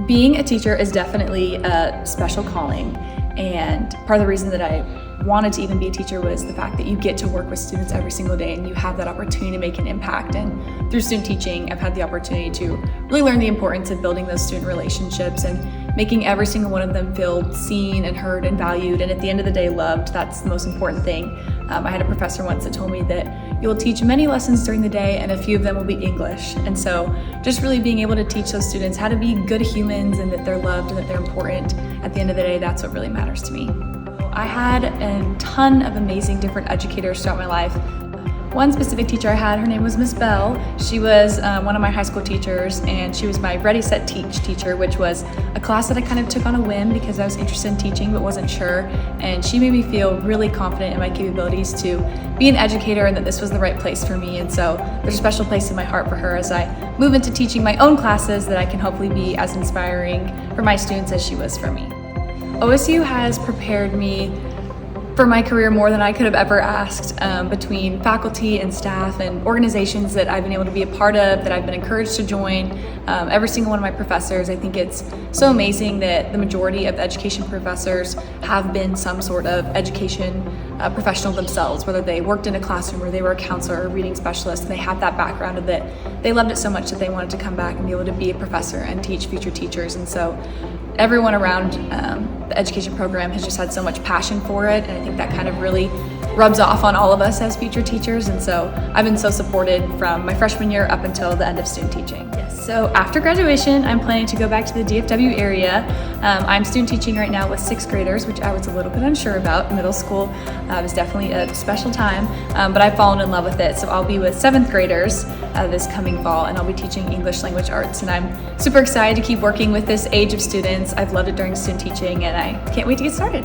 Being a teacher is definitely a special calling, and part of the reason that I wanted to even be a teacher was the fact that you get to work with students every single day and you have that opportunity to make an impact. And through student teaching, I've had the opportunity to really learn the importance of building those student relationships and making every single one of them feel seen and heard and valued, and at the end of the day loved. That's the most important thing. I had a professor once that told me that you will teach many lessons during the day and a few of them will be English. And so just really being able to teach those students how to be good humans and that they're loved and that they're important, at the end of the day, that's what really matters to me. I had a ton of amazing different educators throughout my life. One specific teacher I had, her name was Miss Bell. She was one of my high school teachers, and she was my Ready, Set, Teach teacher, which was a class that I kind of took on a whim because I was interested in teaching but wasn't sure. And she made me feel really confident in my capabilities to be an educator and that this was the right place for me. And so there's a special place in my heart for her as I move into teaching my own classes, that I can hopefully be as inspiring for my students as she was for me. OSU has prepared me for my career more than I could have ever asked, between faculty and staff and organizations that I've been able to be a part of, that I've been encouraged to join. Every single one of my professors, I think it's so amazing that the majority of education professors have been some sort of education professional themselves, whether they worked in a classroom or they were a counselor or a reading specialist. They have that background of that they loved it so much that they wanted to come back and be able to be a professor and teach future teachers. And so everyone around the education program has just had so much passion for it, and I think that kind of really rubs off on all of us as future teachers. And so I've been so supported from my freshman year up until the end of student teaching. Yes. So after graduation, I'm planning to go back to the DFW area. I'm student teaching right now with 6th graders, which I was a little bit unsure about. Middle school was definitely a special time, but I've fallen in love with it. So I'll be with 7th graders this coming fall, and I'll be teaching English language arts. And I'm super excited to keep working with this age of students. I've loved it during student teaching, and I can't wait to get started.